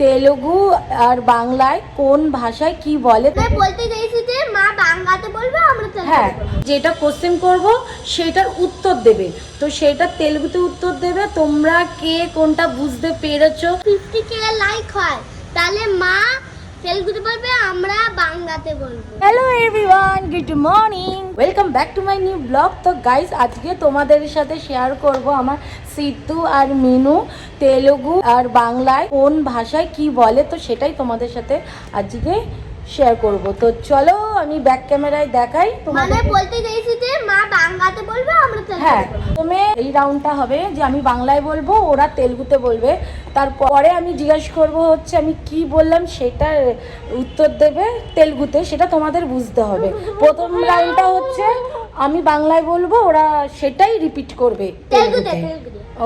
তেলুগু আর বাংলায় কোন ভাষায় কি বলে? বলতে চাইছি যে মা বাংলাতে বলবে, আমরা হ্যাঁ, যেটা কোশ্চেন করব সেটার উত্তর দেবে, তো সেটা তেলুগুতে উত্তর দেবে। তোমরা কে কোনটা বুঝতে পেরেছো? 50k লাইক হয় তাহলে মা তেলুগুতে বলবে, আমরা বাংলাতে বলবো। Hello everyone, good morning, welcome back to my new blog. তো গাইস, আজকে তোমাদের সাথে শেয়ার করব আমার সিদ্ধু আর মিনু তেলুগু আর বাংলায় কোন ভাষায় কি বলে, তো সেটাই তোমাদের সাথে আজকে শেয়ার করব। তো চলো আমি ব্যাক ক্যামেরায় দেখাই মানে বলতে চাইছি যে মা বাংলাতে বলবে, আমরা হ্যাঁ, প্রথমে এই রাউন্ডটা হবে যে আমি বাংলায় বলবো, ওরা তেলুগুতে বলবে। তারপরে আমি জিজ্ঞাসা করব হচ্ছে আমি কি বললাম সেটার উত্তর দেবে তেলুগুতে, সেটা তোমাদের বুঝতে হবে। প্রথম রাউন্ডটা হচ্ছে আমি বাংলায় বলবো, ওরা সেটাই রিপিট করবে তেলুগুতে।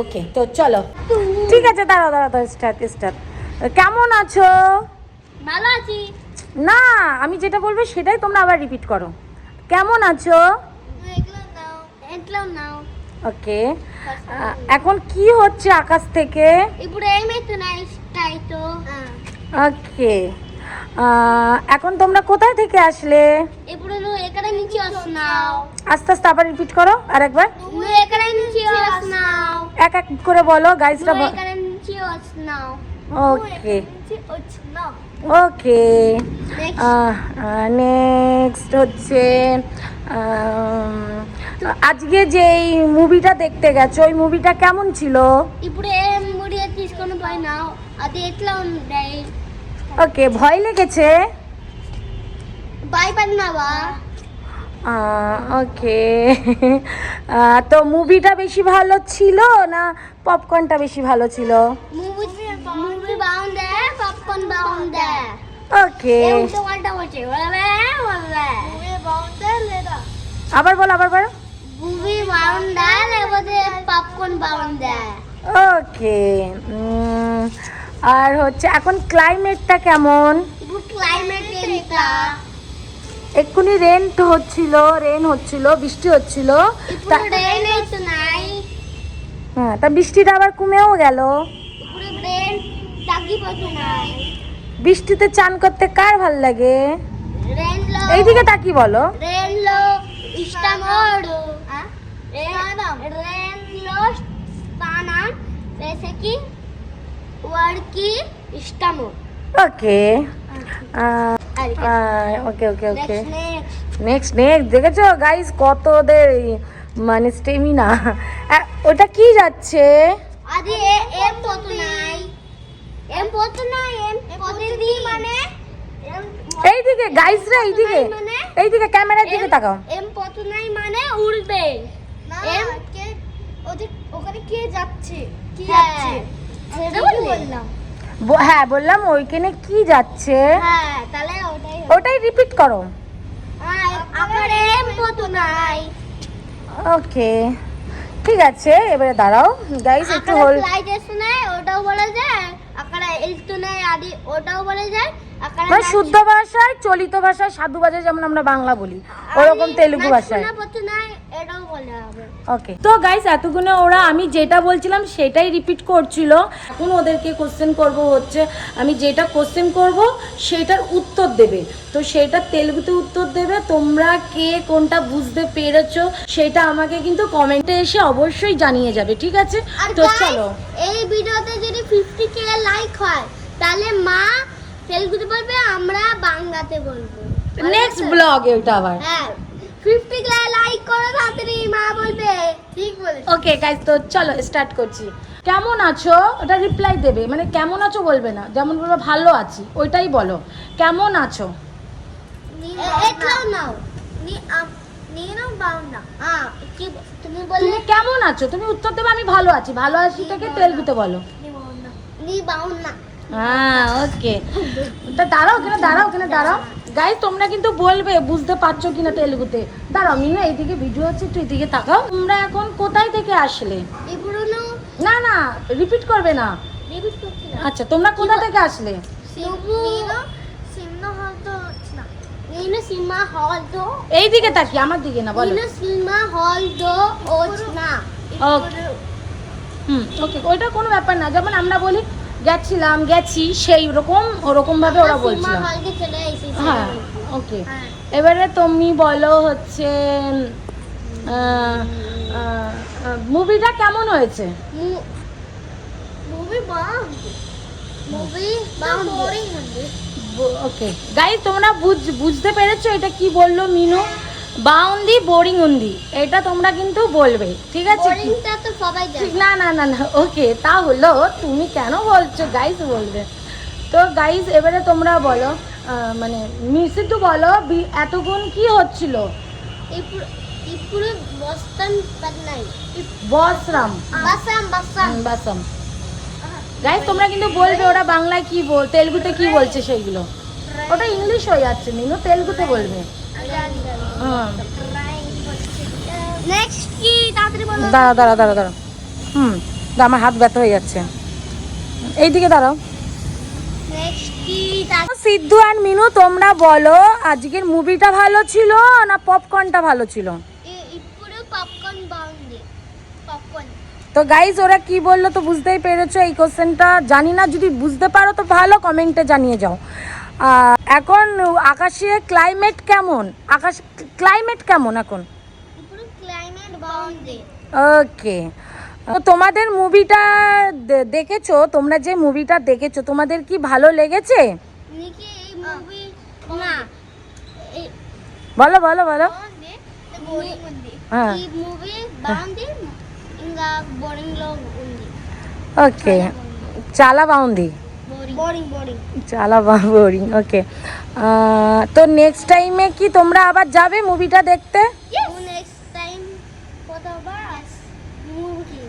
ওকে, তো চলো, ঠিক আছে, দাঁড়াও স্টার্ট। কেমন আছো? ভালো আছি। না, আমি যেটা বলবো সেটাই তোমরা আবার রিপিট করো। কেমন আছো? নাও ওকে, এখন কি হচ্ছে আকাশ থেকে? ఇప్పుడు ఏమైతున్నాయి స్టైతో ওকে, এখন তোমরা কোথায় থেকে আসলে? ఇప్పుడు నువ్వు ఎక్కడ నుంచి వస్తున్నావు? আস্তে আস্তে আবার রিপিট করো আরেকবার। నువ్వు ఎక్కడ నుంచి వస్తున్నావు? এক এক করে বলো গাইসরা। నువ్వు ఎక్కడ నుంచి వస్తున్నావు? ওকে వచ్చినావు। ওকে, নেক্সট হচ্ছে আজকে যে মুভিটা দেখতে গেছো, ওই মুভিটা কেমন ছিল? ఇప్పుడు ఏ ముడి తీసుకొని పోయినావు, అది ఎట్లా ఉంది? ওকে, ভয় লেগেছে? భయపడినావా? ওকে, তো মুভিটা বেশি ভালো ছিল না পপকর্নটা বেশি ভালো ছিল? మూవీ బాగుందా, పాప్కార్న్ బాగుందా? ওকে, బాగుందా లేదా? আবার বলো। మూవీ బాగుందా లేకపోతే పాప్కార్న్ బాగుందా? ওকে, আর হচ্ছে এখন ক্লাইমেটটা কেমন? ఇప్పుడు క్లైమేట్ ఎంత? এক্ষুনি রেন হচ্ছিল, বৃষ্টি হচ্ছিল। ఇప్పుడు রেন అవుతున్నాయి। হ্যাঁ, তা বৃষ্টিটা আবার কমেও গেল। ఇప్పుడు রেন తగ్గిపోతున్నాయి। বৃষ্টিতে চান করতে কার ভাল লাগে? রেన్ లో এইদিকে তাকিয়ে বলো। রেন లో ఇష్టమోడు রেন లో స్నానం చేసేకి వాడికి ఇష్టము। ওকে, ওকে ওকে ওকে, నెక్స్ట్ নেক্সট দেখেছো গাইস কত ওদের মানে স্টেমিনা। ওটা কি যাচ্ছে? అది ఏం పోతున్నాయి, ఏం పోతుంది মানে এইদিকে গাইসরা, এইদিকে ক্যামেরার দিকে তাকাও। ఏం పోతున్నాయి মানে উড়বে। ఏం ওখানে কে যাচ্ছে, কি যাচ্ছে সেটা বললাম। হ্যাঁ বললাম, ওইখানে কি যাচ্ছে? হ্যাঁ, তাহলে ওটাই রিপিট করো। అక్కడ ఏం పోతున్నాయి। ওকে, ঠিক আছে, এবারে দাঁড়াও গাইস, একটু হোল্ড। ఫ్లై చేస్తున్నాయి ওটাও বলা যায়, అక్కడ వెళ్తున్నాయి అది ওটাও বলা যায়। అక్కడ মানে শুদ্ধ ভাষায়, চলিত ভাষায়, সাধু ভাষায় যেমন আমরা বাংলা বলি, ওরকম তেলুগু ভাষায় పోతున్నాయి এটাও বলা হবে। ওকে, তো গাইস এতক্ষণে ওরা আমি যেটা বলছিলাম সেটাই রিপিট করছিল। এখন ওদেরকে কোশ্চেন করব হচ্ছে আমি যেটা কোশ্চেন করব সেটার উত্তর দেবে, তো সেটা তেলুগুতে উত্তর দেবে। তোমরা কে কোনটা বুঝতে পেরেছো সেটা আমাকে কিন্তু কমেন্টে এসে অবশ্যই জানিয়ে যাবে, ঠিক আছে? তো চলো, এই ভিডিওতে যদি 50k লাইক হয় তাহলে মা তেলুগুতে বলবে, আমরা বাংলাতে বলবো। নেক্সট ব্লগে ওটা আবার। হ্যাঁ, 50k লাইক করো তাড়াতাড়ি, মা বলবে। ঠিক বলেছো। ওকে গাইস, তো চলো স্টার্ট করছি। কেমন আছো ওটা রিপ্লাই দেবে, মানে কেমন আছো বলবে না, যেমন বলবো ভালো আছি ওইটাই বলো। কেমন আছো? এটাও নাও, నేను బాగున్నా। তুমি তুমি বললে কেমন আছো, তুমি উত্তর দেবে আমি ভালো আছি থেকে তেলুগুতে বলো। నీ బాగున్నా। হ্যাঁ, ওকে, তা ওখানে দাঁড়াও গাইস, তোমরা কিন্তু বলবে বুঝতে পারছো কিনা তেলুগুতে। দাঁড়াও মিনু, এইদিকে ভিডিও হচ্ছে, একটু এদিকে তাকাও। তোমরা এখন কোথায় থেকে আসলে? ఇప్పుడు না রিপিট করবে না। রিপিট করছি না। আচ্ছা, তোমরা কোথা থেকে আসলে? నేను సినిమా హాల్ తో এইদিকে তাকি, আমার দিকে না, বলো। నేను సినిమా హాల్ తో వచ్చిన। ওকে, ওকে, ওইটা কোনো ব্যাপার না। যেমন আমরা বলি গেছি সেই রকম ওরকম ভাবে ওরা বলছিল। হলকে চলে এসেছি। হ্যাঁ ওকে, হ্যাঁ। এবারে তুমি বলো হচ্ছে মুভিটা কেমন হয়েছে? মুভি বোরিং হবে। ওকে গাইস, তোমরা বুঝতে পেরেছো এটা কি বললো মিনু? বাউন্দি বোরিং উন্দি, এটা তোমরা কিন্তু বলবে, ঠিক আছে? বোরিংটা তো সবাই জানে। না না না না, ওকে তা হলো, তুমি কেন বলছো? গাইস বলবে তো। গাইস এবারে তোমরা বলো, মানে মিসিটু বলো এতক্ষণ কি হচ্ছিল? ఇప్పుడు বস্তান পাটনাই বসরাম বাসাম। গাইস তোমরা কিন্তু বলবে ওরা বাংলায় কি তেলুগুতে কি বলছে সেইগুলো। ওটা ইংলিশ হয়ে যাচ্ছে মিনু, তেলুগুতে বলবে। হ্যাঁ নেক্সট কি তাড়াতাড়ি বলো। দাঁড়া আমার হাত ব্যথা হয়ে যাচ্ছে, এইদিকে দাঁড়াও। নেক্সট কি সিদ্ধু আর মিনু তোমরা বলো আজকের মুভিটা ভালো ছিল না পপকর্নটা ভালো ছিল? ఇప్పుడు পপকর্ন বাউন্ডি পপকর্ন। তো গাইজ ওরা কি বললো তো বুঝতেই পেরেছো। এই কোশ্চেনটা জানি না, যদি বুঝতে পারো তো ভালো, কমেন্টে জানিয়ে যাও। এখন আকাশে ক্লাইমেট কেমন? ক্লাইমেট কেমন এখন? ఇప్పుడు ক্লাইমেট বাউন্ডি। ওকে, তো তোমাদের মুভিটা দেখেছো, তোমরা যে মুভিটা দেখেছো তোমাদের কি ভালো লেগেছে? নিকি এই মুভি না বলো বলো বলো। బోరింగ్ ఉంది হ্যাঁ ఈ మూవీ బాగుంది ఇంకా బోరింగ్ లో ఉంది ఓకే, చాలా బాగుంది, బోరింగ్ చాలా বোরিং। ওকে, তো নেক্সট টাইমে কি তোমরা আবার যাবে মুভিটা দেখতে? নেক্সট টাইম পোতা মুভি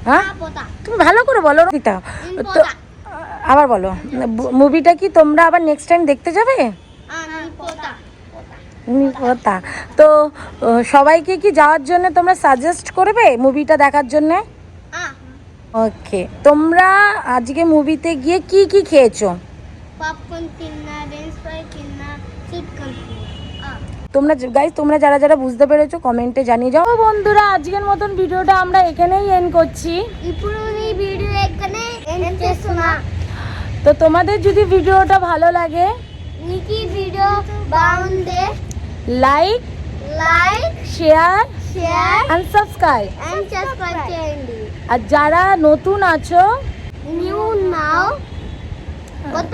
হ্যাঁ পোতা তুমি ভালো করে বলো রীতা। তো পোতা আবার বলো, মুভিটা কি তোমরা আবার নেক্সট টাইম দেখতে যাবে? আমি পোতা কথা তো সবাইকে কি যাওয়ার জন্য তোমরা সাজেস্ট করবে মুভিটা দেখার জন্য? ওকে, তোমরা আজকে মুভিতে গিয়ে কি কি খেয়েছো? পপকর্ন কিনা রেঞ্জ ফ্রাই কিনা চিপ কলফি তোমরা গাইস তোমরা যারা যারা বুঝতে পেরেছো কমেন্টে জানিয়ে যাও। বন্ধুরা আজকের মতন ভিডিওটা আমরা এখানেই এন্ড করছি। ఇప్పుడు ఈ వీడియో ఎక్కనే ఎండ్ చేస్తున్నా। তো তোমাদের যদি ভিডিওটা ভালো লাগে మీకు ఈ వీడియో బాగుంది like share and subscribe and subscribe చేయండి। আর যারা নতুন আছো న్యూ నావ్ కొత్త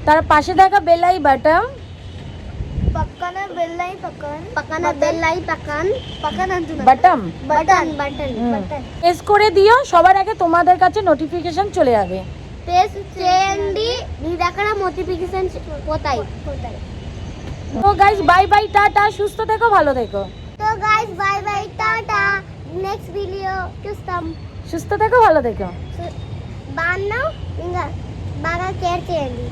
তার পাশে থাকা বেল আই বাটন పక్కన బెల్ ఐ పక్కన అంటున్నా বাটন బటన్ প্রেস করে দিও, সবার আগে তোমাদের কাছে নোটিফিকেশন চলে যাবে। ప్రెస్ చేయండి, మీ దగ్గర నోటిఫికేషన్ పోతాయి। তো গাইস বাই বাই, টাটা, সুস্থ থেকো, ভালো থেকো। তো guys bye bye, tata, next video చూస్తాం। সুস্থ থেকো, ভালো থেকো। బాగా ఇంకా బాగా కేర్ చేయండి।